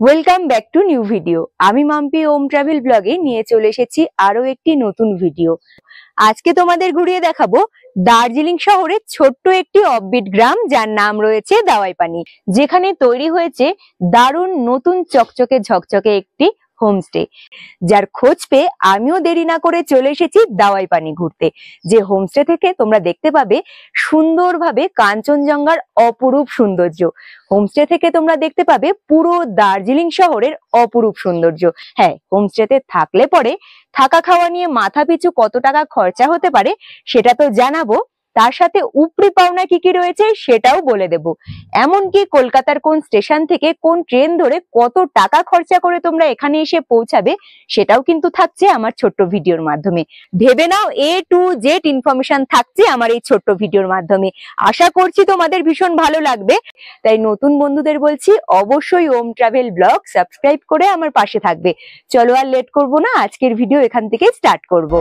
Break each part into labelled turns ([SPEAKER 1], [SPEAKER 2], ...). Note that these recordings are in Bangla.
[SPEAKER 1] Welcome back to new video. আমি মাম্পি ওম ট্রাভেল ব্লগে নিয়ে চলে এসেছি আরো একটি নতুন ভিডিও। আজকে তোমাদের ঘুরিয়ে দেখাবো দার্জিলিং শহরের ছোট্ট একটি অফবিট গ্রাম, যার নাম রয়েছে দাওয়াইপানি, যেখানে তৈরি হয়েছে দারুণ নতুন চকচকে ঝকঝকে একটি হোমস্টে, যার খোঁজ পেয়ে আমিও দেরি না করে চলে এসেছি দাওয়াইপানি ঘুরতে। যে হোমস্টে থেকে তোমরা দেখতে পাবে সুন্দরভাবে কাঞ্চনজঙ্ঘার অপরূপ সৌন্দর্য। হোমস্টে থেকে তোমরা দেখতে পাবে পুরো দার্জিলিং শহরের অপরূপ সৌন্দর্য। হ্যাঁ, হোমস্টেতে থাকলে পরে থাকা খাওয়া নিয়ে মাথা পিছু কত টাকা খরচা হতে পারে সেটা তো জানাবো, তার সাথে উপরি পাওনা কি কি রয়েছে সেটাও বলে দেব। এমনকি কলকাতার কোন স্টেশন থেকে কোন ট্রেন ধরে কত টাকা খরচা করে তোমরা এখানে এসে পৌঁছাবে সেটাও কিন্তু থাকছে আমার ছোট্ট ভিডিওর মাধ্যমে। ভেবে নাও A to Z ইনফরমেশন থাকছে আমার এই ছোট্ট ভিডিওর মাধ্যমে। আশা করছি তোমাদের ভীষণ ভালো লাগবে। তাই নতুন বন্ধুদের বলছি অবশ্যই ওম ট্রাভেল ব্লগ সাবস্ক্রাইব করে আমার পাশে থাকবে। চলো আর লেট করবো না, আজকের ভিডিও এখান থেকে স্টার্ট করব।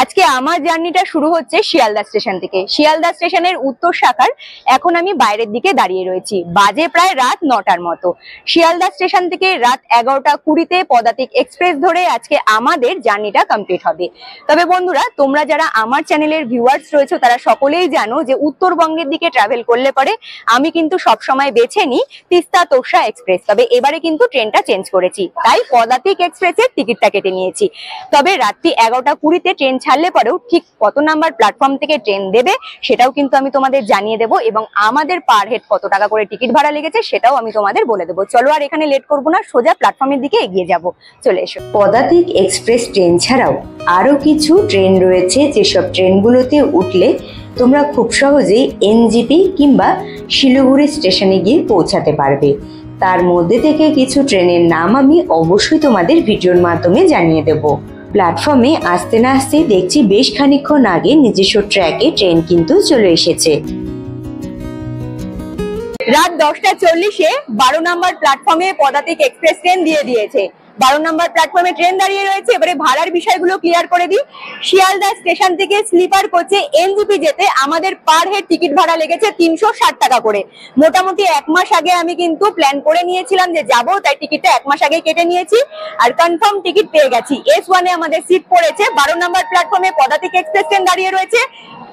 [SPEAKER 1] আজকে আমার জার্নিটা শুরু হচ্ছে শিয়ালদা স্টেশন থেকে। শিয়ালদা স্টেশনের উত্তর শাখার এখন আমি বাইরের দিকে দাঁড়িয়ে রয়েছি। বাজে প্রায় রাত 9টার মতো। শিয়ালদা স্টেশন থেকে রাত 11টা 20-তে পদাতিক এক্সপ্রেস ধরে আজকে আমাদের জার্নিটা কমপ্লিট হবে। তবে বন্ধুরা, তোমরা যারা আমার চ্যানেলের ভিউয়ার্স রয়েছে তারা সকলেই জানো যে উত্তরবঙ্গের দিকে ট্রাভেল করলে পরে আমি কিন্তু সবসময় বেছে নিই তিস্তা তোরসা এক্সপ্রেস। তবে এবারে কিন্তু ট্রেনটা চেঞ্জ করেছি, তাই পদাতিক এক্সপ্রেসের টিকিটটা কেটে নিয়েছি। তবে রাত্রি 11টা 20-তে ট্রেন ছাড়লে পরেও ঠিক কত নাম্বার প্ল্যাটফর্ম থেকে ট্রেন দেবে সেটাও কিন্তু আমি তোমাদের জানিয়ে দেবো, এবং আমাদের পার হেড কত টাকা করে টিকিট ভাড়া লেগেছে সেটাও আমি তোমাদের বলে দেবো। চলো আর এখানে লেট করবো না, সোজা প্ল্যাটফর্মের দিকে এগিয়ে যাব। চলে এসো। পদাতিক এক্সপ্রেস ট্রেন ছাড়াও আরো কিছু ট্রেন রয়েছে, যেসব ট্রেনগুলোতে উঠলে তোমরা খুব সহজেই এনজেপি কিংবা শিলিগুড়ি স্টেশনে গিয়ে পৌঁছাতে পারবে। তার মধ্যে থেকে কিছু ট্রেনের নাম আমি অবশ্যই তোমাদের ভিডিওর মাধ্যমে জানিয়ে দেবো। প্ল্যাটফর্মে আসতে না আসতে দেখছি বেশ খানিকক্ষণ আগে নিজস্ব ট্র্যাকে ট্রেন কিন্তু চলে এসেছে। রাত 10টা 40-এ 12 নম্বর প্ল্যাটফর্মে পদাতিক এক্সপ্রেস ট্রেন দিয়ে দিয়েছে। 12 নম্বর প্ল্যাটফর্মে ট্রেন দাঁড়িয়ে রয়েছে। এবারে ভাড়ার বিষয়গুলো ক্লিয়ার করে দিই। শিয়ালদা স্টেশন থেকে স্লিপার কোচে এনজেপি যেতে আমাদের পার হেড টিকিট ভাড়া লেগেছে 360 টাকা করে। মোটামুটি 1 মাস আগে আমি কিন্তু প্ল্যান করে নিয়েছিলাম যে যাবো, তাই টিকিটটা 1 মাস আগে কেটে নিয়েছি আর কনফার্ম টিকিট পেয়ে গেছি। S1-এ আমাদের সিট পড়েছে। 12 নম্বর প্ল্যাটফর্মে পদাতিক এক্সপ্রেস ট্রেন দাঁড়িয়ে রয়েছে।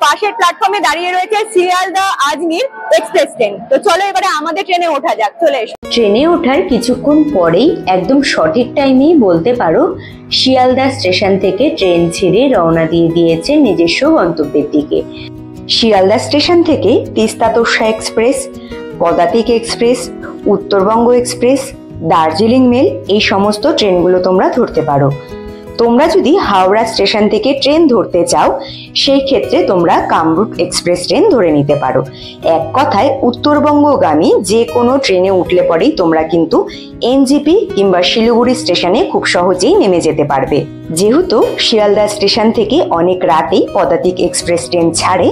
[SPEAKER 1] পাশের প্ল্যাটফর্মে দাঁড়িয়ে রয়েছে শিয়ালদা আজমির এক্সপ্রেস ট্রেন। তো চলো এবারে আমাদের ট্রেনে ওঠা যাক। চলে এসো। ট্রেনে ওঠার কিছুক্ষণ পরেই একদম সঠিক টাইমেই বলতে পারো শিয়ালদা স্টেশন থেকে ট্রেন ছেড়ে রওনা দিয়ে দিয়েছে নিজস্ব গন্তব্যের দিকে। শিয়ালদা স্টেশন থেকে Teesta Torsa express, Padatik express, Uttarbanga express, Darjeeling mail এই সমস্ত ট্রেনগুলো তোমরা ধরতে পারো। তোমরা যদি হাওড়া স্টেশন থেকে ট্রেন ধরতে চাও সেই ক্ষেত্রে তোমরা কামরূপ এক্সপ্রেস ট্রেন ধরে নিতে পারো। এক কথায় উত্তরবঙ্গগামী যে কোনো ট্রেনে উঠলে পরেই তোমরা কিন্তু এনজেপি কিংবা শিলিগুড়ি স্টেশনে খুব সহজেই নেমে যেতে পারবে। যেহেতু শিয়ালদা স্টেশন থেকে অনেক রাতেই পদাতিক এক্সপ্রেস ট্রেন ছাড়ে,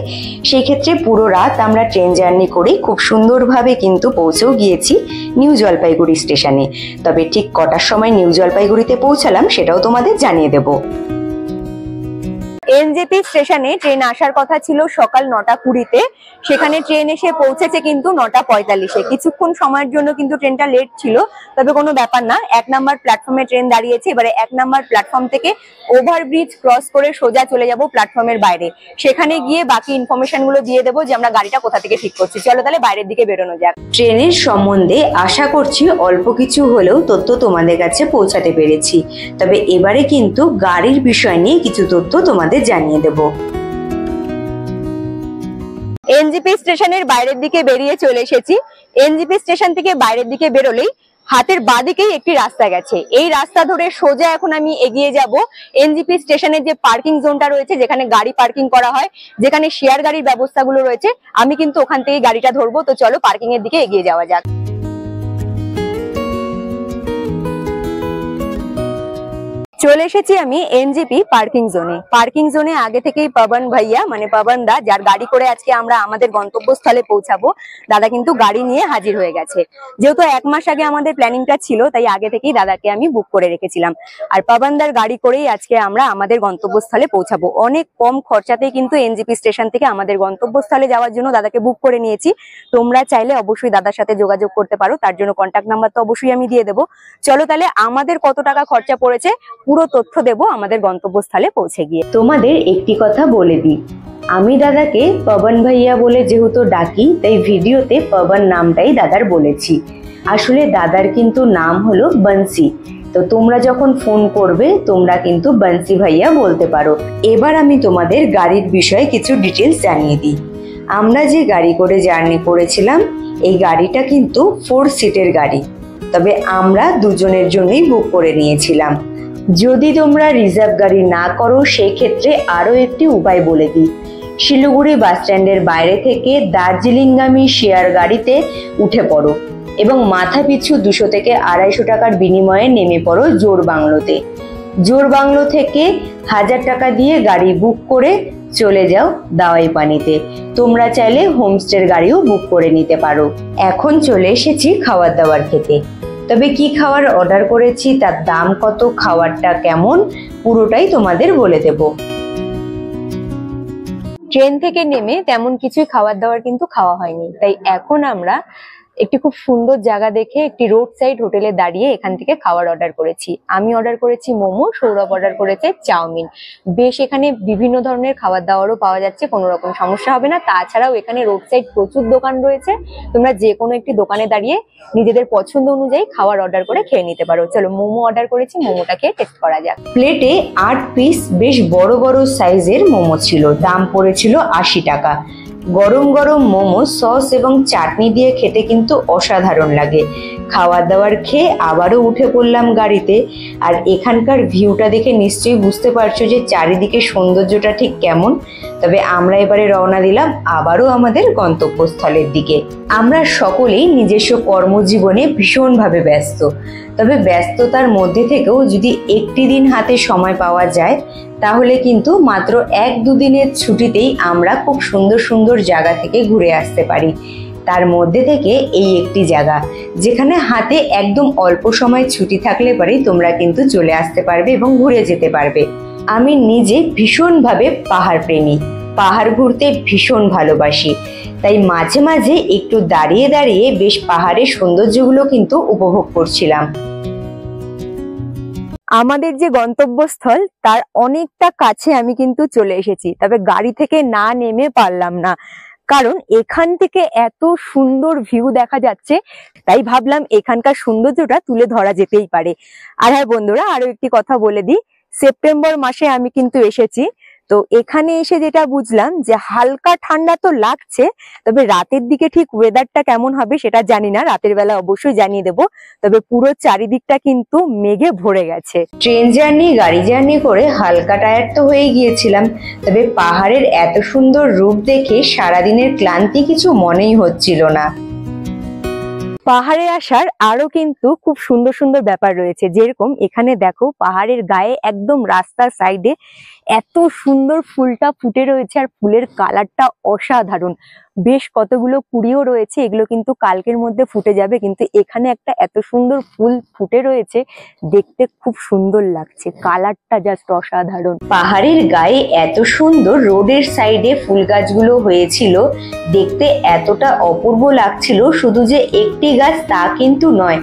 [SPEAKER 1] সেই ক্ষেত্রে পুরো রাত আমরা ট্রেন জার্নি করে খুব সুন্দরভাবে কিন্তু পৌঁছেও গিয়েছি নিউ জলপাইগুড়ি স্টেশনে। তবে ঠিক কটার সময় নিউ জলপাইগুড়িতে পৌঁছালাম সেটাও তোমাদের জানিয়ে দেব। এনজেপি স্টেশনে ট্রেন আসার কথা ছিল সকাল 9টা 20-তে, সেখানে ট্রেন এসে পৌঁছেছে কিন্তু 9টা 45-এ। কিছুক্ষণ সময়ের জন্য কিন্তু ট্রেনটা লেট ছিল, তবে কোনো ব্যাপার না। 1 নম্বর প্ল্যাটফর্মে ট্রেন দাঁড়িয়েছে। এবারে 1 নম্বর প্ল্যাটফর্ম থেকে ওভারব্রিজ ক্রস করে সোজা চলে যাব প্ল্যাটফর্মের বাইরে। সেখানে গিয়ে বাকি ইনফরমেশন গুলো দিয়ে দেবো যে আমরা গাড়িটা কোথা থেকে ঠিক করছি। চলো তাহলে বাইরের দিকে বেরোনো যাক। ট্রেনের সম্বন্ধে আশা করছি অল্প কিছু হলেও তথ্য তোমাদের কাছে পৌঁছাতে পেরেছি। তবে এবারে কিন্তু গাড়ির বিষয় নিয়ে কিছু তথ্য তোমাদের জানিয়ে দেব। এনজেপি স্টেশনের বাইরের দিকে বেরিয়ে চলে এসেছি। এনজেপি স্টেশন থেকে বাইরের দিকে বেরোলেই হাতের বাঁদিকেই একটি রাস্তা গেছে। এই রাস্তা ধরে সোজা এখন আমি এগিয়ে যাব এনজেপি স্টেশনের যে পার্কিং জোনটা রয়েছে, যেখানে গাড়ি পার্কিং করা হয়, যেখানে শেয়ার গাড়ির ব্যবস্থাগুলো রয়েছে, আমি কিন্তু ওখান থেকে গাড়িটা ধরবো। তো চলো পার্কিং এর দিকে এগিয়ে যাওয়া যাক। চলে এসেছি আমি এনজিপি পার্কিং জোনে আগে থেকেই পবন ভাইয়া মানে পবন দা যার গাড়ি করে আজকে আমরা আমাদের গন্তব্যস্থলে পৌঁছাবো, দাদা কিন্তু গাড়ি নিয়ে হাজির হয়ে গেছে। যেহেতু 1 মাস আগে আমাদের প্ল্যানিংটা ছিল, তাই আগে থেকেই দাদাকে আমি বুক করে রেখেছিলাম। আর পবন দার গাড়ি করেই আজকে আমরা আমাদের গন্তব্যস্থলে পৌঁছাবো। অনেক কম খরচাতেই কিন্তু এনজিপি স্টেশন থেকে আমাদের গন্তব্যস্থলে যাওয়ার জন্য দাদাকে বুক করে নিয়েছি। তোমরা চাইলে অবশ্যই দাদার সাথে যোগাযোগ করতে পারো, তার জন্য কন্ট্যাক্ট নাম্বার তো অবশ্যই আমি দিয়ে দেবো। চলো তাহলে আমাদের কত টাকা খরচা পড়েছে পুরো তথ্য দেব আমাদের গন্তব্যস্থলে পৌঁছে গিয়ে। তোমাদের একটি কথা বলে দিই, আমি দাদাকে পবন ভাইয়া বলে যেহেতু ডাকি, তাই ভিডিওতে পবন নামটাই দাদার বলেছি। আসলে দাদার কিন্তু নাম হলো বংশী। তো তোমরা যখন ফোন করবে তোমরা কিন্তু বংশী ভাইয়া বলতে পারো। এবার আমি তোমাদের গাড়ির বিষয়ে কিছু ডিটেলস জানিয়ে দিই। আমরা যে গাড়ি করে জার্নি করেছিলাম, এই গাড়িটা কিন্তু 4 সিটের গাড়ি, তবে আমরা দুজনের জন্যই বুক করে নিয়েছিলাম। যদি তোমরা রিজার্ভ গাড়ি না করো সেই ক্ষেত্রে আরো একটি উপায় বলে দিই। শিলিগুড়ি বাস স্ট্যান্ডের বাইরে থেকে দার্জিলিংগামী শেয়ার গাড়িতে উঠে পড়ো এবং মাথা পিছু 200 থেকে 250 টাকার বিনিময়ে নেমে পড়ো জোরবাংলোতে। জোরবাংলো থেকে 1000 টাকা দিয়ে গাড়ি বুক করে চলে যাও দাওয়াই পানিতে। তোমরা চাইলে হোমস্টের গাড়িও বুক করে নিতে পারো। এখন চলে এসেছি খাবার দাবার খেতে। তবে কি খাবার অর্ডার করেছি, তার দাম কত, খাবারটা কেমন, পুরোটাই তোমাদের বলে দেব। ট্রেন থেকে নেমে তেমন কিছুই খাবার দাবার কিন্তু খাওয়া হয়নি, তাই এখন আমরা একটি খুব সুন্দর জায়গা দেখে একটি রোড সাইড হোটেলে দাঁড়িয়ে এখান থেকে খাবার অর্ডার করেছি। আমি অর্ডার করেছি মোমো, সৌরভ অর্ডার করেছে চাউমিন। বেশ এখানে বিভিন্ন ধরনের খাবার দাবারও পাওয়া যাচ্ছে, কোনো রকম সমস্যা হবে না। তাছাড়াও এখানে রোড সাইড প্রচুর দোকান রয়েছে, তোমরা যে কোনো একটি দোকানে দাঁড়িয়ে নিজেদের পছন্দ অনুযায়ী খাবার অর্ডার করে খেয়ে নিতে পারো। চলো মোমো অর্ডার করেছি, মোমোটা খেয়ে টেস্ট করা যাক। প্লেটে 8 পিস বেশ বড় বড় সাইজের মোমো ছিল, দাম পড়েছিল 80 টাকা। গরম গরম মোমো সস এবং চাটনি দিয়ে খেতে কিন্তু অসাধারণ লাগে। খাওয়ার দাওয়ার খেয়ে আবারও উঠে পড়লাম গাড়িতে। আর এখানকার ভিউটা দেখে নিশ্চয়ই বুঝতে পারছো যে চারিদিকে সৌন্দর্যটা ঠিক কেমন। তবে আমরা এবারে রওনা দিলাম আবারও আমাদের গন্তব্যস্থলের দিকে। আমরা সকলেই নিজস্ব কর্মজীবনে ভীষণভাবে ব্যস্ত, তবে ব্যস্ততার মধ্যে থেকেও যদি একটি দিন হাতে সময় পাওয়া যায় তাহলে কিন্তু মাত্র 1-2 দিনের ছুটিতেই আমরা খুব সুন্দর সুন্দর জায়গা থেকে ঘুরে আসতে পারি। তার মধ্যে থেকে এই একটি জায়গা যেখানে হাতে একদম অল্প সময় ছুটি থাকলে পরে তোমরা কিন্তু চলে আসতে পারবে এবং ঘুরে যেতে পারবে। আমি নিজে ভীষণভাবে পাহাড় প্রেমী, পাহাড় ঘুরতে ভীষণ ভালোবাসি, তাই মাঝে মাঝে একটু দাঁড়িয়ে দাঁড়িয়ে বেশ পাহাড়ের সৌন্দর্যগুলো কিন্তু উপভোগ করছিলাম। আমাদের যে গন্তব্যস্থল তার অনেকটা কাছে আমি কিন্তু চলে এসেছি, তবে গাড়ি থেকে না নেমে পারলাম না, কারণ এখান থেকে এত সুন্দর ভিউ দেখা যাচ্ছে, তাই ভাবলাম এখানকার সৌন্দর্যটা তুলে ধরা যেতেই পারে। আর হ্যাঁ বন্ধুরা, আরো একটি কথা বলে দিই, সেপ্টেম্বর মাসে আমি কিন্তু এসেছি। তো এখানে এসে যেটা বুঝলাম যে হালকা ঠান্ডা তো লাগছে, তবে রাতের দিকে ঠিক ওয়েদারটা কেমন হবে সেটা জানি না, রাতের বেলা অবশ্যই জানিয়ে দেবো। তবে পুরো চারিদিকটা কিন্তু মেঘে ভরে গেছে। ট্রেন জার্নি, গাড়ি জার্নি করে হালকা টায়ার্ড তো হয়ে গিয়েছিলাম, তবে পাহাড়ের এত সুন্দর রূপ দেখে সারাদিনের ক্লান্তি কিছু মনেই হচ্ছিল না। পাহাড়ে আসার আরো কিন্তু খুব সুন্দর সুন্দর ব্যাপার রয়েছে, যেরকম এখানে দেখো পাহাড়ের গায়ে একদম রাস্তার সাইডে এত সুন্দর ফুলটা ফুটে রয়েছে, আর ফুলের কালারটা অসাধারণ। বেশ কতগুলো কুড়িও রয়েছে, এগুলো কিন্তু কালকের মধ্যে ফুটে যাবে, কিন্তু এখানে একটা এত সুন্দর ফুল ফুটে রয়েছে, দেখতে খুব সুন্দর লাগছে, কালারটা জাস্ট অসাধারণ। পাহাড়ের গায়ে এত সুন্দর রোডের সাইডে ফুল গাছগুলো হয়েছিল, দেখতে এতটা অপূর্ব লাগছিল। শুধু যে একটি গাছ তা কিন্তু নয়,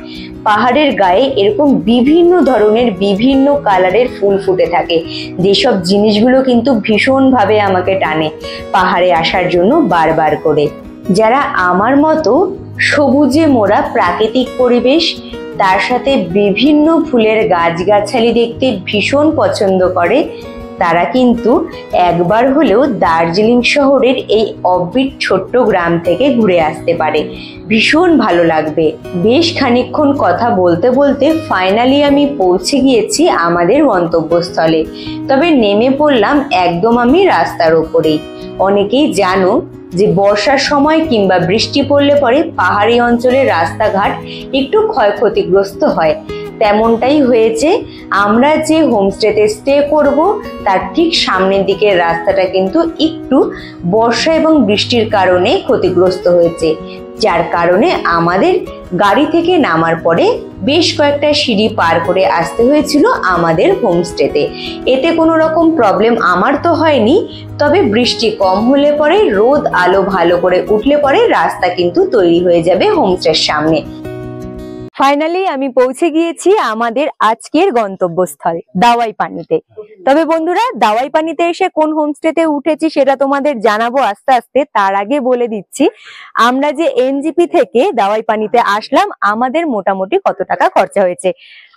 [SPEAKER 1] পাহাড়ের গায়ে এরকম বিভিন্ন ধরনের বিভিন্ন কালারের ফুল ফুটে থাকে, যেসব জিনিসগুলো কিন্তু ভীষণভাবে আমাকে টানে পাহাড়ে আসার জন্য বারবার করে। যারা আমার মতো সবুজে মোড়া প্রাকৃতিক পরিবেশ, তার সাথে বিভিন্ন ফুলের গাছগাছালি দেখতে ভীষণ পছন্দ করে, তারা কিন্তু একবার হলেও দার্জিলিং শহরের এই অফবিট ছোট্ট গ্রাম থেকে ঘুরে আসতে পারে, ভীষণ ভালো লাগবে। বেশ খানিকক্ষণ কথা বলতে বলতে ফাইনালি আমি পৌঁছে গিয়েছি আমাদের গন্তব্যস্থলে। তবে নেমে পড়লাম একদম আমি রাস্তার ওপরেই। অনেকেই জানো যে বর্ষার সময় কিংবা বৃষ্টি পড়লে পরে পাহাড়ি অঞ্চলের রাস্তাঘাট একটু ক্ষয়ক্ষতিগ্রস্ত হয়,
[SPEAKER 2] তেমনটাই হয়েছে। আমরা যে হোমস্টেতে স্টে করব তার ঠিক সামনের দিকের রাস্তাটা কিন্তু একটু বর্ষা এবং বৃষ্টির কারণে ক্ষতিগ্রস্ত হয়েছে, যার কারণে আমাদের গাড়ি থেকে নামার পরে বেশ কয়েকটা সিঁড়ি পার করে আসতে হয়েছিল আমাদের হোমস্টেতে। এতে কোনো রকম প্রবলেম আমার তো হয়নি, তবে বৃষ্টি কম হলে পরে রোদ আলো ভালো করে উঠলে পরে রাস্তা কিন্তু তৈরি হয়ে যাবে হোমস্টের সামনে।
[SPEAKER 1] ফাইনালি আমি পৌঁছে গিয়েছি আমাদের আজকের গন্তব্যস্থল দাওয়াই পানিতে। তবে বন্ধুরা, দাওয়াই পানিতে এসে কোন হোমস্টেতে উঠেছি সেটা তোমাদের জানাবো আস্তে আস্তে। তার আগে বলে দিচ্ছি আমরা যে এনজিপি থেকে দাওয়াই পানিতে আসলাম আমাদের মোটামুটি কত টাকা খরচা হয়েছে।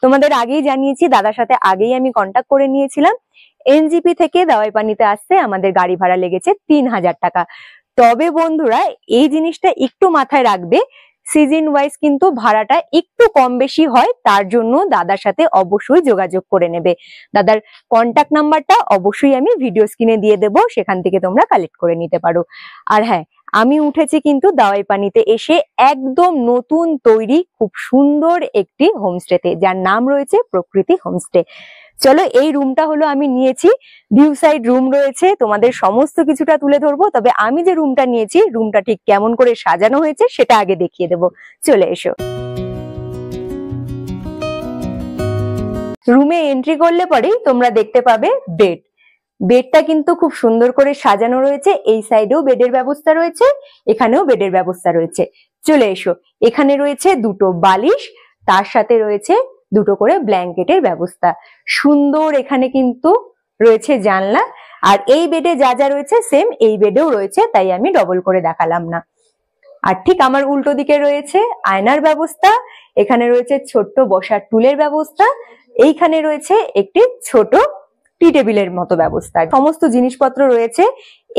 [SPEAKER 1] তোমাদের আগেই জানিয়েছি, দাদার সাথে আগেই আমি কন্ট্যাক্ট করে নিয়েছিলাম। এনজিপি থেকে দাওয়াই পানিতে আসতে আমাদের গাড়ি ভাড়া লেগেছে 3000 টাকা। তবে বন্ধুরা, এই জিনিসটা একটু মাথায় রাখবে, সিজন ওয়াইজ কিন্তু ভাড়াটা একটু কম বেশি হয়, তার জন্য দাদার সাথে অবশ্যই যোগাযোগ করে নেবে। দাদার কন্ট্যাক্ট নাম্বারটা অবশ্যই আমি ভিডিও স্ক্রিনে দিয়ে দেবো, সেখান থেকে তোমরা কালেক্ট করে নিতে পারো। আর হ্যাঁ, আমি উঠেছি কিন্তু দাওয়াই পানিতে এসে একদম নতুন তৈরি খুব সুন্দর একটি হোমস্টেতে, যার নাম রয়েছে প্রকৃতি হোমস্টে। চলো, এই রুমটা হলো আমি নিয়েছি, ভিউ সাইড রুম রয়েছে, তোমাদের সমস্ত কিছুটা তুলে ধরবো। তবে আমি যে রুমটা নিয়েছি, রুমটা ঠিক কেমন করে সাজানো হয়েছে সেটা আগে দেখিয়ে দেবো। চলে এসো। রুমে এন্ট্রি করলে পরেই তোমরা দেখতে পাবে বেড। বেডটা কিন্তু খুব সুন্দর করে সাজানো রয়েছে, এই সাইডেও বেডের ব্যবস্থা রয়েছে, এখানেও বেডের ব্যবস্থা রয়েছে। চলে এসো। এখানে রয়েছে দুটো বালিশ, তার সাথে রয়েছে দুটো করে ব্ল্যাঙ্কেটের ব্যবস্থা। সুন্দর এখানে কিন্তু রয়েছে জানলা। আর এই বেডে যা যা রয়েছে সেম এই বেডেও রয়েছে, তাই আমি ডবল করে দেখালাম না। আর ঠিক আমার উল্টো দিকে রয়েছে আয়নার ব্যবস্থা, এখানে রয়েছে ছোট্ট বসার টুলের ব্যবস্থা, এইখানে রয়েছে একটি ছোট টি টেবিলের মতো ব্যবস্থা। সমস্ত জিনিসপত্র রয়েছে।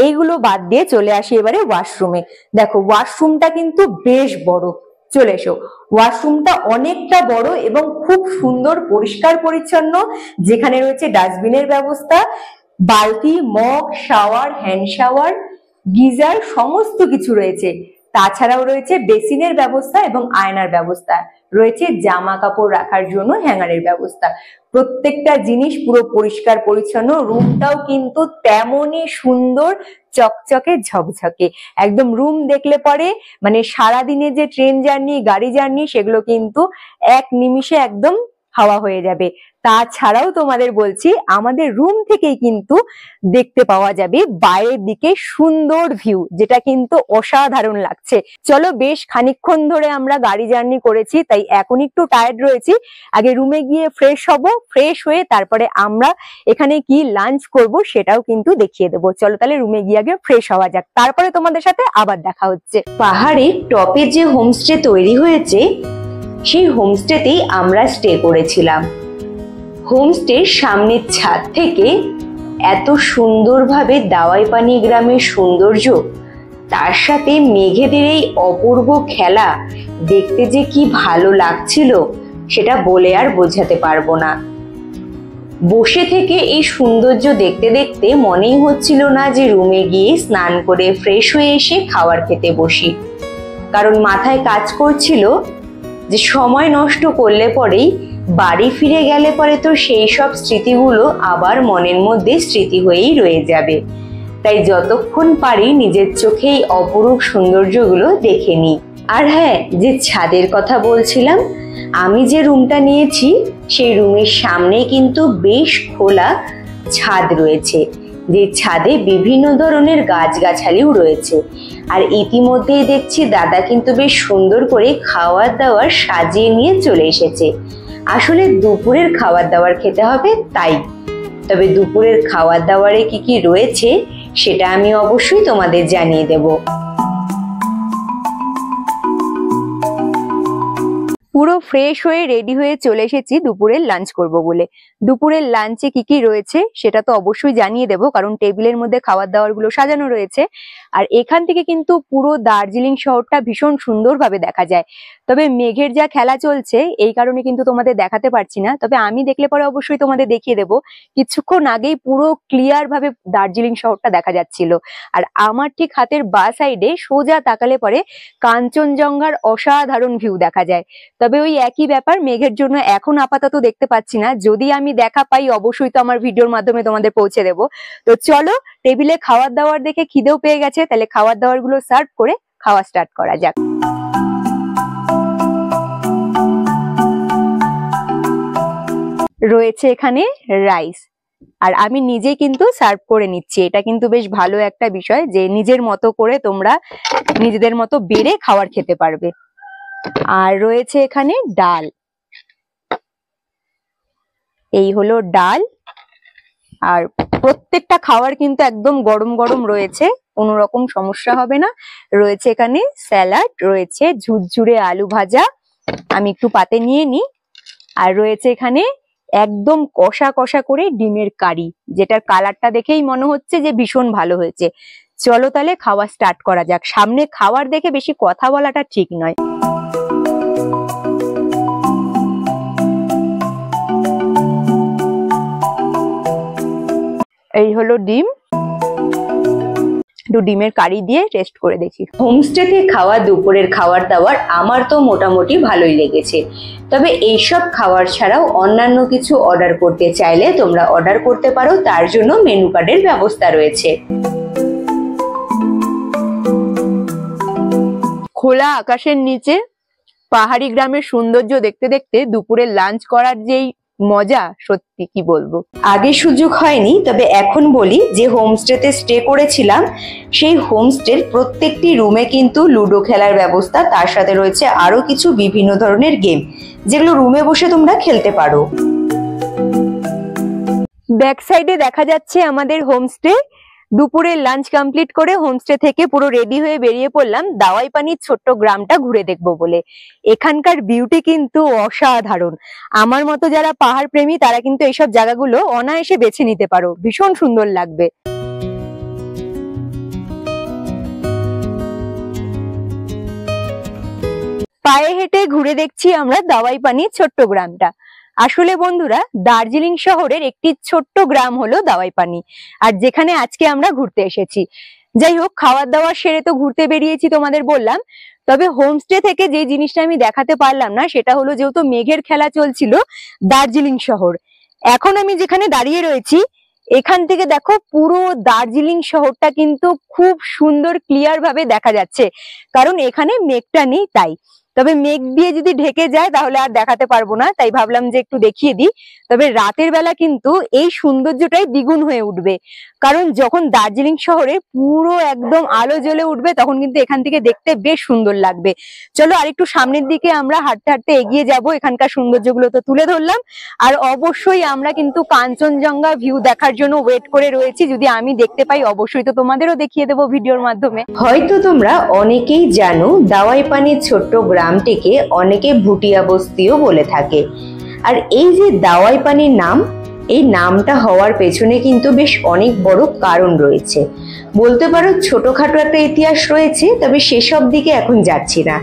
[SPEAKER 1] এইগুলো বাদ দিয়ে চলে আসি এবারে ওয়াশরুমে। দেখো, ওয়াশরুমটা কিন্তু বেশ বড়। চলে এসো। ওয়াশরুমটা অনেকটা বড় এবং খুব সুন্দর পরিষ্কার পরিচ্ছন্ন, যেখানে রয়েছে ডাস্টবিনের ব্যবস্থা, বালতি, mug, shower, hand shower, geyser সমস্ত কিছু রয়েছে। তাছাড়াও রয়েছে বেসিনের ব্যবস্থা এবং আয়নার ব্যবস্থা, রয়েছে জামা কাপড় রাখার জন্য হ্যাঙ্গারের ব্যবস্থা। প্রত্যেকটা জিনিস পুরো পরিষ্কার পরিচ্ছন্ন। রুমটাও কিন্তু তেমনই সুন্দর, চকচকে ঝকঝকে। একদম রুম দেখলে পরে মানে সারাদিনে যে ট্রেন জার্নি, গাড়ি জার্নি, সেগুলো কিন্তু এক নিমিষে একদম হাওয়া হয়ে যাবে। তাছাড়াও তোমাদের বলছি, আমাদের রুম থেকেই কিন্তু দেখতে পাওয়া যাবে বাইরের দিকে সুন্দর ভিউ, যেটা কিন্তু অসাধারণ লাগছে। চলো, বেশ খানিকক্ষণ ধরে আমরা গাড়ি জার্নি করেছি, তাই এখন একটু টায়ার্ড রয়েছি। আগে রুমে গিয়ে ফ্রেশ হব, ফ্রেশ হয়ে তারপরে আমরা এখানে কি লাঞ্চ করব সেটাও কিন্তু দেখিয়ে দেবো। চলো তাহলে রুমে গিয়ে আগে ফ্রেশ হওয়া যাক, তারপরে তোমাদের সাথে আবার দেখা হচ্ছে।
[SPEAKER 2] পাহাড়ের টপে যে হোমস্টে তৈরি হয়েছে, সেই হোমস্টেতেই আমরা স্টে করেছিলাম। হোমস্টের সামনের ছাদ থেকে এত সুন্দরভাবে দাওয়াইপানি গ্রামের সৌন্দর্য, তার সাথে মেঘেদের এই অপূর্ব খেলা দেখতে যে কি ভালো লাগছিল সেটা বলে আর বোঝাতে পারবো না। বসে থেকে এই সৌন্দর্য দেখতে দেখতে মনেই হচ্ছিল না যে রুমে গিয়ে স্নান করে ফ্রেশ হয়ে এসে খাবার খেতে বসি, কারণ মাথায় কাজ করছিল যে সময় নষ্ট করলে পরেই বাড়ি ফিরে গেলে পরে তো সেই সব স্মৃতিগুলো আবার মনের মধ্যে স্মৃতি হয়েই রয়ে যাবে। তাই যতক্ষণ পারি নিজের চোখেই অপরূপ সৌন্দর্যগুলো দেখে নিই। আর হ্যাঁ, যে ছাদের কথা বলছিলাম, আমি যে রুমটা নিয়েছি সেই রুমের সামনে কিন্তু বেশ খোলা ছাদ রয়েছে, যে ছাদে বিভিন্ন ধরনের গাছগাছালিও রয়েছে। আর ইতিমধ্যেই দেখছি দাদা কিন্তু বেশ সুন্দর করে খাওয়ার দাওয়ার সাজিয়ে নিয়ে চলে এসেছে। আসলে দুপুরের খাবার দাবার খেতে হবে তাই। তবে দুপুরের খাবার দাবারে কি কি রয়েছে সেটা আমি অবশ্যই তোমাদের জানিয়ে দেব।
[SPEAKER 1] পুরো ফ্রেশ হয়ে রেডি হয়ে চলে এসেছি দুপুরের লাঞ্চ করব বলে। দুপুরের লাঞ্চে কি কি রয়েছে সেটা তো অবশ্যই জানিয়ে দেবো, কারণ টেবিলের মধ্যে খাবার দাবার গুলো সাজানো রয়েছে। আর এখান থেকে কিন্তু পুরো দার্জিলিং শহরটা ভীষণ সুন্দরভাবে দেখা যায়। তবে মেঘের যা খেলা চলছে এই কারণে কিন্তু তোমাদের দেখাতে পারছি না, তবে আমি দেখলে পরে অবশ্যই তোমাদের দেখিয়ে দেবো। কিছুক্ষণ আগেই পুরো ক্লিয়ার ভাবে দার্জিলিং শহরটা দেখা যাচ্ছিল। আর আমার ঠিক হাতের বাঁ সাইডে সোজা তাকালে পরে কাঞ্চনজঙ্ঘার অসাধারণ ভিউ দেখা যায়। তবে ওই একই ব্যাপার, মেঘের জন্য এখন আপাতত দেখতে পাচ্ছি না। যদি আমি দেখা পাই অবশ্যই তো আমার ভিডিওর মাধ্যমে তোমাদের পৌঁছে দেবো। তো চলো, টেবিলে খাবার দাবার দেখে খিদেও পেয়ে গেছে, তাহলে খাবার দাবার গুলো সার্ভ করে খাওয়া স্টার্ট করা যাক। রয়েছে এখানে রাইস, আর আমি নিজে কিন্তু সার্ভ করে নিচ্ছি। এটা কিন্তু বেশ ভালো একটা বিষয় যে নিজের মতো করে তোমরা নিজেদের মতো বেড়ে খাবার খেতে পারবে। আর রয়েছে এখানে ডাল, এই হলো ডাল। আর প্রত্যেকটা খাবার কিন্তু একদম গরম গরম রয়েছে, কোনো রকম সমস্যা হবে না। রয়েছে এখানে স্যালাড, রয়েছে ঝুরঝুরে আলু ভাজা, আমি একটু পাতে নিয়ে নিই। আর রয়েছে এখানে একদম কষা কষা করে ডিমের কারি, যেটার কালারটা দেখেই মনে হচ্ছে যে ভীষণ ভালো হয়েছে। চলো তাহলে খাওয়া স্টার্ট করা যাক। সামনে খাবার দেখে বেশি কথা বলাটা ঠিক নয়। এই হলো ডিম, একটু ডিমের কারি দিয়ে টেস্ট করে দেখি।
[SPEAKER 2] হোমস্টেতে খাওয়া দুপুরের খাবার দাবার আমার তো মোটামুটি ভালোই লেগেছে। তবে এইসব খাবার ছাড়াও অন্যান্য কিছু অর্ডার করতে চাইলে তোমরা অর্ডার করতে পারো, তার জন্য মেনু কার্ডের ব্যবস্থা রয়েছে।
[SPEAKER 1] খোলা আকাশের নিচে পাহাড়ি গ্রামের সৌন্দর্য দেখতে দেখতে দুপুরে লাঞ্চ করার যেই মজা, সত্যি কি বলবো।
[SPEAKER 2] আগে সুযোগ হয়নি, তবে এখন বলি যে হোমস্টেতে স্টে করেছিলাম, সেই হোমস্টের প্রত্যেকটি রুমে কিন্তু লুডো খেলার ব্যবস্থা, তার সাথে রয়েছে আরো কিছু বিভিন্ন ধরনের গেম, যেগুলো রুমে বসে তোমরা খেলতে পারো।
[SPEAKER 1] ব্যাক সাইডে দেখা যাচ্ছে আমাদের হোমস্টে। দুপুরে লাঞ্চ কমপ্লিট করে হোমস্টে থেকে পুরো রেডি হয়ে বেরিয়ে পড়লাম দাওয়াই পানির ছোট্ট গ্রামটা ঘুরে দেখবো বলে। এখানকার বিউটি কিন্তু অসাধারণ। আমার মতো যারা পাহাড় প্রেমী তারা কিন্তু এইসব জায়গাগুলো অনায়াসে বেছে নিতে পারো, ভীষণ সুন্দর লাগবে। পায়ে হেঁটে ঘুরে দেখছি আমরা দাওয়াই পানির ছোট্ট গ্রামটা। আসলে বন্ধুরা, দার্জিলিং শহরের একটি ছোট্ট গ্রাম হলো দাওয়াই পানি, আর যেখানে আজকে আমরা ঘুরতে এসেছি। যাই হোক, খাওয়ার দাওয়ার সেরে তো ঘুরতে বেরিয়েছি তোমাদের বললাম, তবে হোমস্টে থেকে যে জিনিসটা আমি দেখাতে পারলাম না সেটা হলো, যেহেতু মেঘের খেলা চলছিল দার্জিলিং শহর, এখন আমি যেখানে দাঁড়িয়ে রয়েছি এখান থেকে দেখো পুরো দার্জিলিং শহরটা কিন্তু খুব সুন্দর ক্লিয়ার ভাবে দেখা যাচ্ছে, কারণ এখানে মেঘটা নেই তাই। তবে মেঘ দিয়ে যদি ঢেকে যায় তাহলে আর দেখাতে পারবো না, তাই ভাবলাম যে একটু দেখিয়ে দিই। তবে রাতের বেলা কিন্তু এই সৌন্দর্যটাই দ্বিগুণ হয়ে উঠবে, কারণ যখন দার্জিলিং শহরে পুরো একদম আলো জ্বলে উঠবে তখন কিন্তু এখান থেকে দেখতে বেশ সুন্দর লাগবে। চলো আরেকটু সামনের দিকে আমরা হাঁটতে হাঁটতে এগিয়ে যাব, এখানকার সৌন্দর্যগুলো তো তুলে ধরলাম। আর অবশ্যই আমরা কিন্তু কাঞ্চনজঙ্ঘা ভিউ দেখার জন্য ওয়েট করে রয়েছি, যদি আমি দেখতে পাই অবশ্যই তো তোমাদেরও দেখিয়ে দেবো ভিডিওর মাধ্যমে।
[SPEAKER 2] হয়তো তোমরা অনেকেই জানো দাওয়াই পানির ছোট্ট গ্রামটিকে অনেকে ভুটিয়া বস্তিও বলে থাকে। আর এই যে দাওয়াই পানির নাম, এই নামটা হওয়ার পেছনে কিন্তু বেশ অনেক বড় কারণ রয়েছে। বলতে পারো ছোটখাটো একটা ইতিহাস রয়েছে, তবে সেসব দিকে এখন যাচ্ছি না।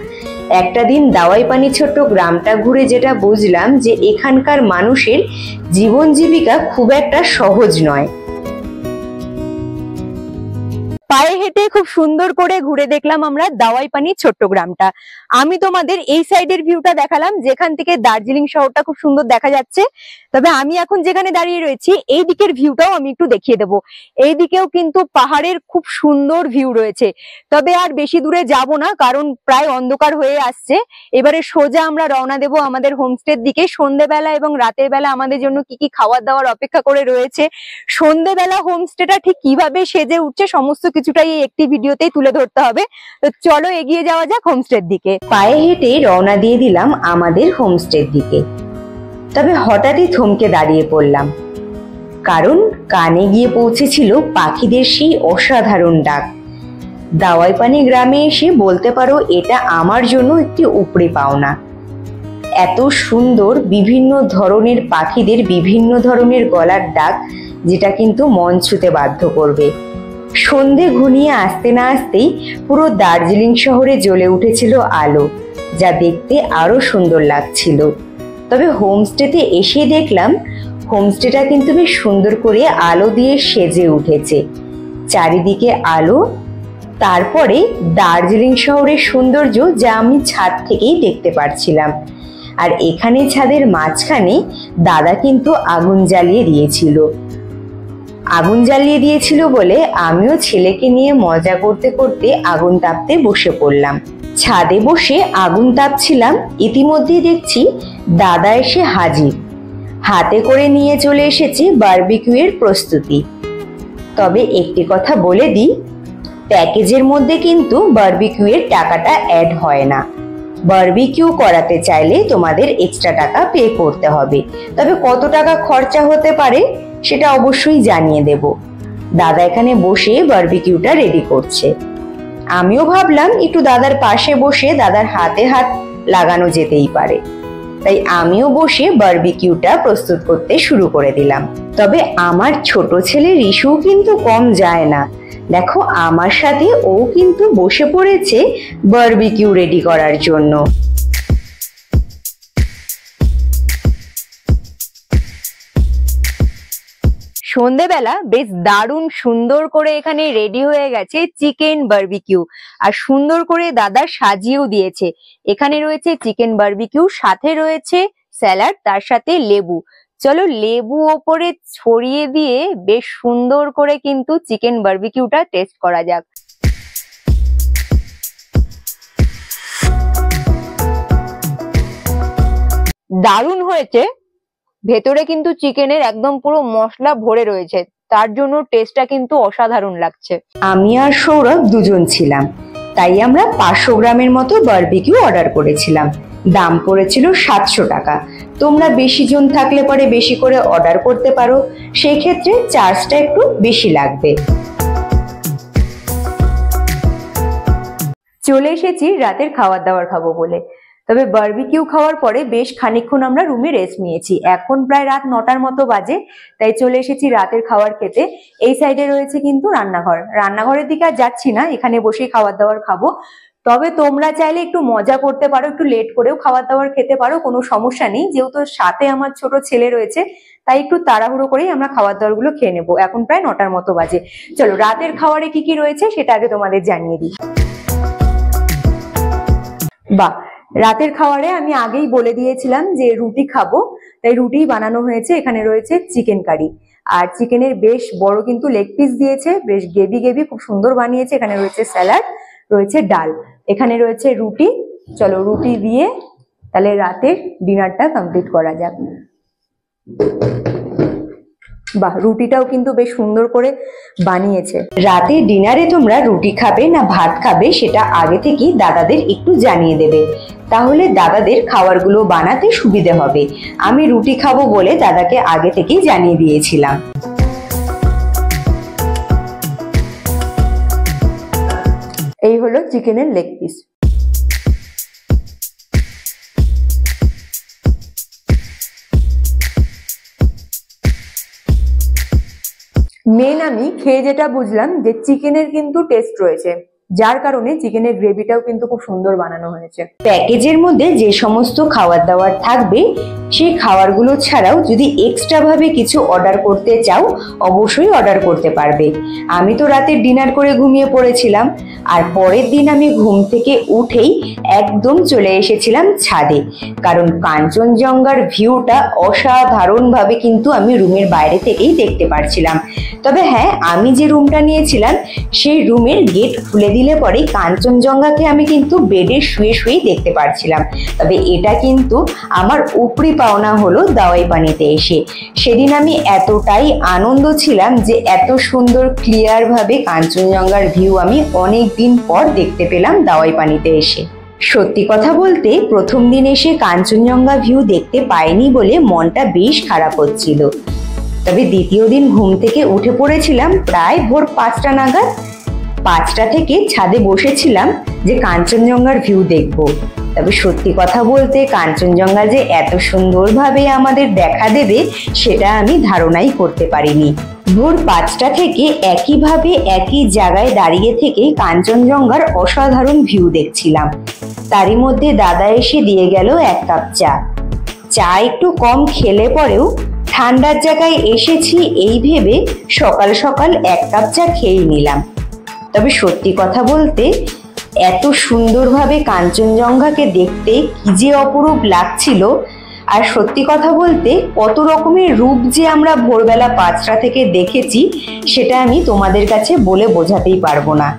[SPEAKER 2] একটা দিন দাওয়াই পানি ছোট্ট গ্রামটা ঘুরে যেটা বুঝলাম যে এখানকার মানুষের জীবন জীবিকা খুব একটা সহজ নয়।
[SPEAKER 1] পায়ে হেঁটে খুব সুন্দর করে ঘুরে দেখলাম আমরা দাওয়াই পানির ছোট্ট গ্রামটা। আমি তোমাদের এই সাইডের ভিউটা দেখালাম, যেখান থেকে দার্জিলিং শহরটা খুব সুন্দর দেখা যাচ্ছে। তবে আমি এখন যেখানে দাঁড়িয়ে রয়েছি এই দিকের ভিউটাও আমি একটু দেখিয়ে দেবো। এই দিকেও কিন্তু পাহাড়ের খুব সুন্দর ভিউ রয়েছে। তবে আর বেশি দূরে যাব না, কারণ প্রায় অন্ধকার হয়ে আসছে। এবারে সোজা আমরা রওনা দেবো আমাদের হোমস্টের দিকে। সন্ধ্যেবেলা এবং রাতের বেলা আমাদের জন্য কি কি খাবার দাবার অপেক্ষা করে রয়েছে, সন্ধ্যেবেলা হোমস্টেটা ঠিক কিভাবে সেজে উঠছে, সমস্ত কিছুটাই এই একটি ভিডিওতেই তুলে ধরতে হবে। তো চলো এগিয়ে যাওয়া যাক হোমস্টের দিকে।
[SPEAKER 2] পায়ে হেঁটে রওনা দিয়ে দিলাম আমাদের হোমস্টের দিকে। তবে হঠাৎই থমকে দাঁড়িয়ে পড়লাম, কারণ কানে গিয়ে পৌঁছেছিল পাখিদের সেই অসাধারণ ডাক। দাওয়াই পানি গ্রামে এসে বলতে পারো এটা আমার জন্য একটি উপরি পাওনা। এত সুন্দর বিভিন্ন ধরনের পাখিদের বিভিন্ন ধরনের গলার ডাক, যেটা কিন্তু মন ছুঁতে বাধ্য করবে। সন্ধে ঘনিয়ে আসতে না আসতেই পুরো দার্জিলিং শহরে জ্বলে উঠেছিল আলো, যা দেখতে আরো সুন্দর লাগছিল। তবে হোমস্টেতে এসে দেখলাম হোমস্টেটা কিন্তু বেশ সুন্দর করে আলো দিয়ে সেজে উঠেছে, চারিদিকে আলো। তারপরে দার্জিলিং শহরের সৌন্দর্য, যা আমি ছাদ থেকেই দেখতে পারছিলাম। আর এখানে ছাদের মাঝখানে দাদা কিন্তু আগুন জ্বালিয়ে দিয়েছিল। আগুন জ্বালিয়ে দিয়েছিল বলে আমিও ছেলেকে নিয়ে মজা করতে করতে আগুন তাপতে বসে পড়লাম। ছাদে বসে আগুন তাপছিলাম, ইতিমধ্যেই দেখছি দাদা এসে হাজির। হাতে করে নিয়ে চলে এসেছে বারবিকিউ এর প্রস্তুতি। তবে একটি কথা বলে দিই, প্যাকেজের মধ্যে কিন্তু বারবিকিউ এর টাকাটা অ্যাড হয় না। বারবিকিউ করাতে চাইলে তোমাদের এক্সট্রা টাকা পে করতে হবে। তবে কত টাকা খরচা হতে পারে সেটা অবশ্যই জানিয়ে দেব। দাদা এখানে বসে বারবিকিউটা রেডি করছে। আমিও ভাবলাম একটু দাদার পাশে বসে দাদার হাতে হাত লাগানো যেতেই পারে, তাই আমিও বসে বারবিকিউটা প্রস্তুত করতে শুরু করে দিলাম। তবে আমার ছোট ছেলে রিশু কিন্তু কম যায় না। দেখো আমার সাথে ও কিন্তু বসে পড়েছে বারবিকিউ রেডি করার জন্য।
[SPEAKER 1] সন্ধেবেলা বেশ দারুণ সুন্দর করে এখানে রেডি হয়ে গেছে চিকেন বারবিকিউ, আর সুন্দর করে দাদা সাজিয়েও দিয়েছে। এখানে রয়েছে চিকেন বারবিকিউ, সাথে রয়েছে স্যালাড, তার সাথে লেবু। চলো লেবু ওপরে ছড়িয়ে দিয়ে বেশ সুন্দর করে কিন্তু চিকেন বারবিকিউটা টেস্ট করা যাক। দারুণ হয়েছে। ভেতরে কিন্তু চিকেনের একদম পুরো মশলা ভরে রয়েছে, তার জন্য টেস্টটা কিন্তু অসাধারণ লাগছে।
[SPEAKER 2] আমি আর সৌরভ দুজন ছিলাম, তাই আমরা 500 গ্রামের মতো বারবিকিউ অর্ডার করেছিলাম। দাম পড়েছিল 700 টাকা। তোমরা বেশি জন থাকলে পরে বেশি করে অর্ডার করতে পারো, সেই ক্ষেত্রে চার্জটা একটু বেশি লাগবে।
[SPEAKER 1] চলে এসেছি রাতের খাবার দাবার খাবো বলে। তবে বারবিকিউ খাওয়ার পরে বেশ খানিকক্ষণ আমরা রুমে রেস্ট নিয়েছি। এখন প্রায় রাত 9টার মতো বাজে, তাই চলে এসেছি রাতের খাবার খেতে। এই সাইডে রয়েছে কিন্তু রান্নাঘর। রান্নাঘরের দিকে আর যাচ্ছি না, এখানে বসেই খাবার দাবার খাবো। তবে তোমরা চাইলে একটু মজা করতে পারো, একটু লেট করেও খাবার দাবার খেতে পারো, কোনো সমস্যা নেই। যেহেতু সাথে আমার ছোট ছেলে রয়েছে, তাই একটু তাড়াহুড়ো করেই আমরা খাবার দাবার গুলো খেয়ে নেবো। এখন প্রায় 9টার মতো বাজে। চলো রাতের খাবারে কি কি রয়েছে সেটা আগে তোমাদের জানিয়ে দিই। বাহ, রাতের খাবারে আমি আগেই বলে দিয়েছিলাম যে রুটি খাবো, তাই রুটি বানানো হয়েছে। এখানে রয়েছে চিকেন কারি, আর চিকেনের বেশ বড় কিন্তু লেগ পিস দিয়েছে, বেশ গেবি গেবি, খুব সুন্দর বানিয়েছে। এখানে রয়েছে স্যালাড, রয়েছে ডাল, এখানে রয়েছে রুটি। চলো রুটি দিয়ে তাহলে রাতের ডিনারটা কমপ্লিট করা যাক। বাহ, রুটিটাও কিন্তু বেশ সুন্দর করে বানিয়েছে।
[SPEAKER 2] রাতে ডিনারে তোমরা রুটি খাবে না ভাত খাবে সেটা আগে থেকেই দাদাদের একটু জানিয়ে দেবে, তাহলে দাদাদের খাবারগুলো বানাতে সুবিধে হবে। আমি রুটি খাবো বলে দাদাকে আগে থেকেই জানিয়ে দিয়েছিলাম।
[SPEAKER 1] এই হলো চিকেনের লেগ পিস। মেন আমি খেয়ে যেটা বুঝলাম যে চিকেনের কিন্তু টেস্ট রয়েছে, যার কারণে চিকেনের গ্রেভিটাও কিন্তু খুব সুন্দর বানানো হয়েছে।
[SPEAKER 2] প্যাকেজের মধ্যে যে সমস্ত খাবার দাবার থাকবে সেই খাবারগুলো ছাড়াও যদি এক্সট্রা ভাবে কিছু অর্ডার করতে চাও অবশ্যই অর্ডার করতে পারবে। আমি তো রাতে ডিনার করে ঘুমিয়ে পড়েছিলাম, আর পরের দিন আমি ঘুম থেকে উঠেই একদম চলে এসেছিলাম ছাদে, কারণ কাঞ্চনজঙ্ঘার ভিউটা অসাধারণ ভাবে কিন্তু আমি রুমের বাইরে থেকেই দেখতে পারছিলাম। তবে হ্যাঁ, আমি যে রুমটা নিয়েছিলাম সেই রুমের গেট খুলে দিলে পরে কাঞ্চনজঙ্ঘাকে আমি কিন্তু বেডে শুয়ে শুয়েই দেখতে পারছিলাম। তবে এটা কিন্তু আমার উপরি পাওনা হলো দাওয়াই পানিতে এসে। সেদিন আমি এতটাই আনন্দ ছিলাম যে এত সুন্দর ক্লিয়ার ভাবে কাঞ্চনজঙ্ঘার ভিউ আমি অনেক দিন পর দেখতে পেলাম দাওয়াই পানিতে এসে। সত্যি কথা বলতে প্রথম দিন এসে কাঞ্চনজঙ্ঘা ভিউ দেখতে পাইনি বলে মনটা বেশ খারাপ হচ্ছিল। তবে দ্বিতীয় দিন ঘুম থেকে উঠে পড়েছিলাম প্রায় ভোর 5টা নাগাদ। 5টা থেকে ছাদে বসেছিলাম যে কাঞ্চনজঙ্ঘার ভিউ দেখব। তবে সত্যি কথা বলতে কাঞ্চনজঙ্ঘা যে এত সুন্দরভাবে আমাদের দেখা দেবে সেটা আমি ধারণাই করতে পারিনি। ভোর 5টা থেকে একইভাবে একই জায়গায় দাঁড়িয়ে থেকে কাঞ্চনজঙ্ঘার অসাধারণ ভিউ দেখছিলাম। তারই মধ্যে দাদা এসে দিয়ে গেল 1 কাপ চা। চা একটু কম খেলে পরেও ঠান্ডার জায়গায় এসেছি এই ভেবে সকাল সকাল 1 কাপ চা খেয়ে নিলাম। তবে সত্যি কথা বলতে এত সুন্দরভাবে কাঞ্চনজঙ্ঘাকে দেখতে কি যে অপরূপ লাগছিল। আর সত্যি কথা বলতে কত রকমের রূপ যে আমরা ভোরবেলা 5টা থেকে দেখেছি সেটা আমি তোমাদের কাছে বলে বোঝাতেই পারবো না।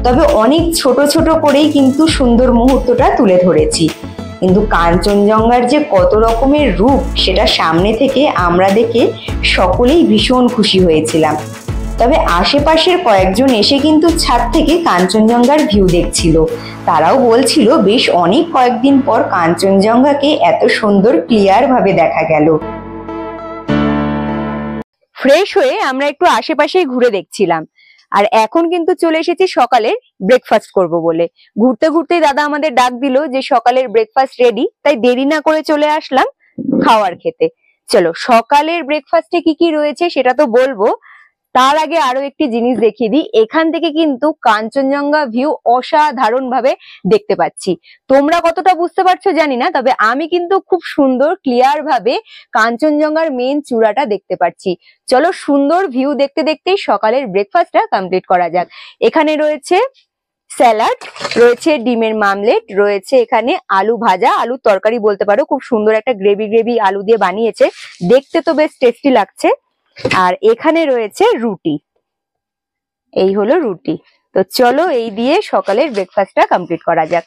[SPEAKER 2] তবে অনেক ছোট ছোট করেই কিন্তু সুন্দর মুহূর্তটা তুলে ধরেছি। কিন্তু কাঞ্চনজঙ্ঘার যে কত রকমের রূপ সেটা সামনে থেকে আমরা দেখে সকলেই ভীষণ খুশি হয়েছিলাম। তবে আশেপাশের কয়েকজন এসে কিন্তু ছাদ থেকে কাঞ্চনজঙ্ঘার ভিউ দেখছিল। তারাও বলছিল বেশ অনেক কয়েকদিন পর কাঞ্চনজঙ্ঘাকে এত সুন্দর ক্লিয়ার ভাবে দেখা গেল।
[SPEAKER 1] ফ্রেশ হয়ে আমরা একটু আশেপাশেই ঘুরে দেখছিলাম। আর এখন কিন্তু চলে এসেছি সকালের ব্রেকফাস্ট করব বলে। ঘুরতে ঘুরতেই দাদা আমাদের ডাক দিল যে সকালের ব্রেকফাস্ট রেডি, তাই দেরি না করে চলে আসলাম খাওয়ার খেতে। চলো সকালের ব্রেকফাস্টে কি কি রয়েছে সেটা তো বলবো, তার আগে আরো একটি জিনিস দেখিয়ে দিই। এখান থেকে কিন্তু কাঞ্চনজঙ্ঘা ভিউ অসাধারণ ভাবে দেখতে পাচ্ছি। তোমরা কতটা বুঝতে পারছো জানি না, তবে আমি কিন্তু খুব সুন্দর ক্লিয়ার ভাবে কাঞ্চনজঙ্ঘার মেন চূড়াটা দেখতে পাচ্ছি। চলো সুন্দর ভিউ দেখতে দেখতেই সকালের ব্রেকফাস্টটা কমপ্লিট করা যাক। এখানে রয়েছে স্যালাড, রয়েছে ডিমের মামলেট, রয়েছে এখানে আলু ভাজা, আলুর তরকারি বলতে পারো। খুব সুন্দর একটা গ্রেভি গ্রেভি আলু দিয়ে বানিয়েছে, দেখতে তো বেশ টেস্টি লাগছে। আর এখানে রয়েছে রুটি, এই হলো রুটি। তো চলো এই দিয়ে সকালের ব্রেকফাস্টটা কমপ্লিট করা যাক।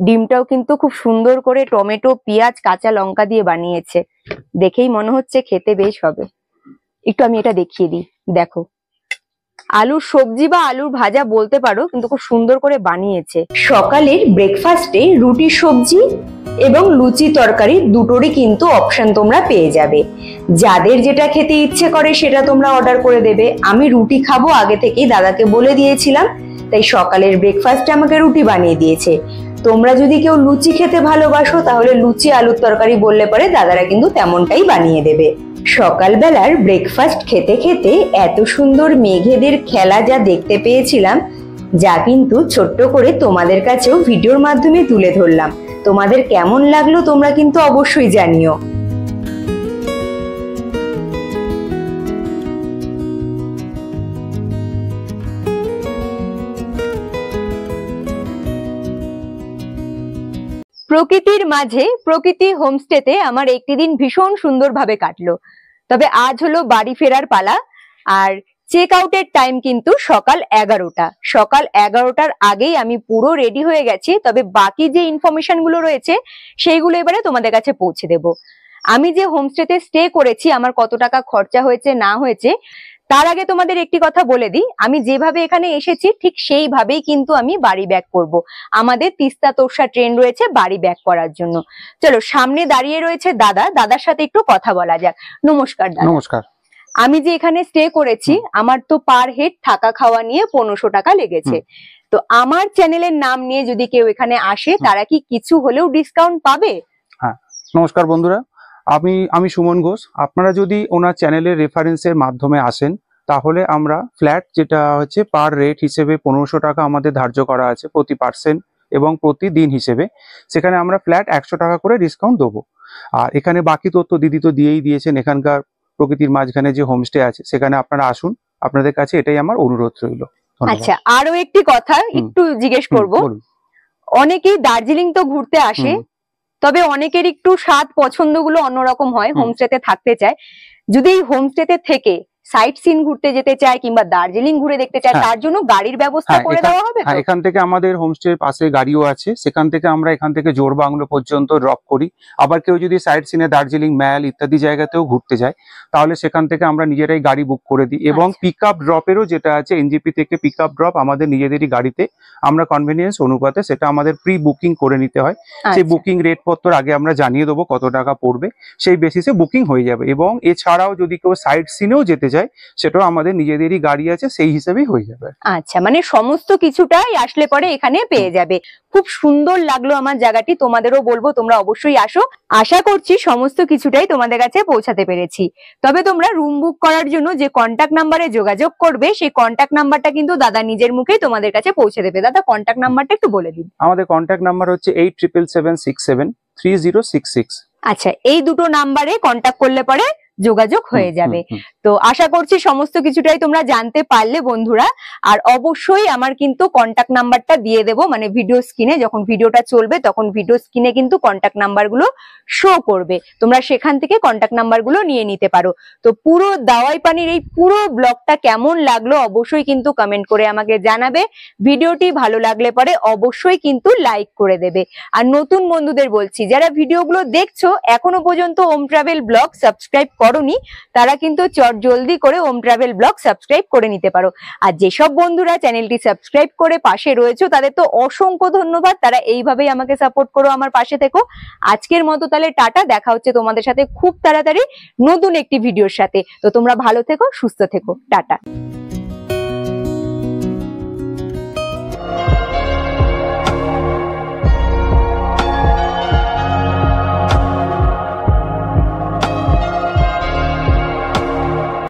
[SPEAKER 1] ডিমটাও কিন্তু খুব সুন্দর করে টমেটো, পেঁয়াজ, কাঁচা লঙ্কা দিয়ে বানিয়েছে, দেখেই মনে হচ্ছে খেতে বেশ হবে। একটু আমি এটা দেখিয়ে দিই, দেখো আলুর সবজি বা আলুর ভাজা বলতে পারো, কিন্তু খুব সুন্দর করে বানিয়েছে।
[SPEAKER 2] সকালের ব্রেকফাস্টে রুটি সবজি এবং লুচি তরকারি দুটোরই কিন্তু অপশন তোমরা পেয়ে যাবে। যাদের যেটা খেতে ইচ্ছে করে সেটা তোমরা অর্ডার করে দেবে। আমি রুটি খাবো আগে থেকেই দাদাকে বলে দিয়েছিলাম, তাই সকালের ব্রেকফাস্টে আমাকে রুটি বানিয়ে দিয়েছে। তোমরা যদি কেউ লুচি খেতে ভালোবাসো তাহলে লুচি আলুর তরকারি বললে পরে দাদারা কিন্তু তেমনটাই বানিয়ে দেবে। সকালবেলার ব্রেকফাস্ট খেতে খেতে এত সুন্দর মেঘেদের খেলা যা দেখতে পেয়েছিলাম, যা কিন্তু ছোট্ট করে তোমাদের কাছেও ভিডিওর মাধ্যমে তুলে ধরলাম। তোমাদের কেমন লাগলো তোমরা কিন্তু অবশ্যই জানিও।
[SPEAKER 1] প্রকৃতির মাঝে প্রকৃতি হোমস্টেতে আমার একটি দিন ভীষণ সুন্দরভাবে কাটলো। তবে আজ হলো বাড়ি ফেরার পালা। আর চেক আউটের টাইম কিন্তু সকাল 11টা। সকাল 11টার আগেই আমি পুরো রেডি হয়ে গেছি। তবে বাকি যে ইনফরমেশন গুলো রয়েছে সেইগুলো এবারে তোমাদের কাছে পৌঁছে দেব। আমি যে হোমস্টেতে স্টে করেছি, আমার কত টাকা খরচা হয়েছে না হয়েছে, তার আগে তোমাদের একটি কথা বলে দিই। আমি যেভাবে এখানে এসেছি ঠিক সেইভাবেই কিন্তু আমি বাড়ি ব্যাক করব। আমাদের তিস্তা তোরসা ট্রেন রয়েছে বাড়ি ব্যাক করার জন্য। চলো সামনে দাঁড়িয়ে রয়েছে দাদা, দাদার সাথে একটু কথা বলা যাক। নমস্কার দাদা।
[SPEAKER 3] নমস্কার।
[SPEAKER 1] আমি যে এখানে স্টে করেছি আমার তো পার হেড থাকা খাওয়া নিয়ে 1500 টাকা লেগেছে। তো আমার চ্যানেলের নাম নিয়ে যদি কেউ এখানে আসে তারা কি কিছু হলেও ডিসকাউন্ট পাবে?
[SPEAKER 3] হ্যাঁ, নমস্কার বন্ধুরা, আমি সুমন ঘোষ। আপনারা যদি ওনার চ্যানেলের রেফারেন্সের মাধ্যমে আসেন তাহলে আমরা ফ্ল্যাট যেটা হচ্ছে পার রেট হিসেবে 1500 টাকা আমাদের ধার্য করা আছে প্রতি পার্সেন্ট এবং প্রতিদিন হিসেবে, সেখানে আমরা ফ্ল্যাট 100 টাকা করে ডিসকাউন্ট দেবো। আর এখানে বাকি তথ্য দিদি তো দিয়েই দিয়েছেন। এখানকার প্রকৃতির মাঝখানে যে হোমস্টে আছে সেখানে আপনারা আসুন, আপনাদের কাছে এটাই আমার অনুরোধ রইল।
[SPEAKER 1] আচ্ছা, আরো একটি কথা একটু জিজ্ঞেস করব। অনেকেই দার্জিলিং তো ঘুরতে আসে, তবে অনেকের একটু স্বাদ পছন্দগুলো অন্যরকম হয়, হোমস্টেতে থাকতে চায়। যদি এই হোমস্টেতে থেকে সাইট সিন ঘুরতে যেতে চায় কিংবা দার্জিলিং ঘুরে দেখতে চায়, তার জন্য গাড়ির ব্যবস্থা করে দেওয়া হবে?
[SPEAKER 3] হ্যাঁ, এখান থেকে আমাদের হোমস্টের পাশে গাড়িও আছে, সেখান থেকে আমরা এখান থেকে জোরবাংলো পর্যন্ত ড্রপ করি। আবার কেউ যদি সাইট সিনে দার্জিলিং ম্যাল ইত্যাদি জায়গাতেও ঘুরতে যায় তাহলে সেখান থেকে আমরা নিজেরাই গাড়ি বুক করে দিই। এবং পিক আপ ড্রপেরও যেটা আছে, এনজিপি থেকে পিক আপ ড্রপ আমাদের নিজেদেরই গাড়িতে, আমরা কনভেনিয়েন্স অনুপাতে সেটা আমাদের প্রি বুকিং করে নিতে হয়। সেই বুকিং রেট পত্র আগে আমরা জানিয়ে দেবো কত টাকা পড়বে, সেই বেসিসে বুকিং হয়ে যাবে। এবং এছাড়াও যদি কেউ সাইট সিনেও যেতে যায় সেটাও আমাদের নিজেদেরই গাড়ি আছে, সেই হিসেবেই হয়ে যাবে।
[SPEAKER 1] আচ্ছা, মানে সমস্ত কিছুটাই আসলে পরে এখানে পেয়ে যাবে। খুব সুন্দর লাগলো আমার জায়গাটি, তোমাদেরও বলবো তোমরা অবশ্যই আসো। আশা করছি সমস্ত কিছুটাই তোমাদের কাছে পৌঁছাতে পেরেছি। তবে তোমরা রুম বুক করার জন্য যে কন্ট্যাক্ট নাম্বারে যোগাযোগ করবে সেই কন্ট্যাক্ট নাম্বারটা কিন্তু দাদা নিজের মুখেই তোমাদের কাছে পৌঁছে দেবে। দাদা কন্ট্যাক্ট নাম্বারটা একটু বলে দিন।
[SPEAKER 3] আমাদের কন্ট্যাক্ট নাম্বার হচ্ছে 8777673066।
[SPEAKER 1] আচ্ছা, এই দুটো নাম্বারে কন্ট্যাক্ট করলে পরে যোগাযোগ হয়ে যাবে। তো আশা করছি সমস্ত কিছুটাই তোমরা জানতে পারলে বন্ধুরা। আর অবশ্যই আমার কিন্তু কন্টাক্ট নাম্বারটা দিয়ে দেবো, মানে ভিডিও স্ক্রিনে যখন ভিডিওটা চলবে তখন ভিডিও স্ক্রিনে কিন্তু কন্টাক্ট নাম্বারগুলো শো করবে, তোমরা সেখান থেকে কন্টাক্ট নাম্বারগুলো নিয়ে নিতে পারো। তো পুরো দাওয়াই পানির এই পুরো ব্লগটা কেমন লাগলো অবশ্যই কিন্তু কমেন্ট করে আমাকে জানাবে। ভিডিওটি ভালো লাগলে পরে অবশ্যই কিন্তু লাইক করে দেবে। আর নতুন বন্ধুদের বলছি, যারা ভিডিওগুলো দেখছো এখনো পর্যন্ত ওম ট্রাভেল ব্লগ সাবস্ক্রাইব করোনি, তারা কিন্তু জলদি করে ওম ট্রাভেল ব্লগ সাবস্ক্রাইব করে নিতে পারো। আর যেসব বন্ধুরা চ্যানেলটি সাবস্ক্রাইব করে পাশে রয়েছে তাদের তো অসংখ্য ধন্যবাদ, তারা এইভাবেই আমাকে সাপোর্ট করো, আমার পাশে থেকো। আজকের মতো তাহলে টাটা, দেখা হচ্ছে তোমাদের সাথে খুব তাড়াতাড়ি নতুন একটি ভিডিওর সাথে। তো তোমরা ভালো থেকো, সুস্থ থেকো, টাটা।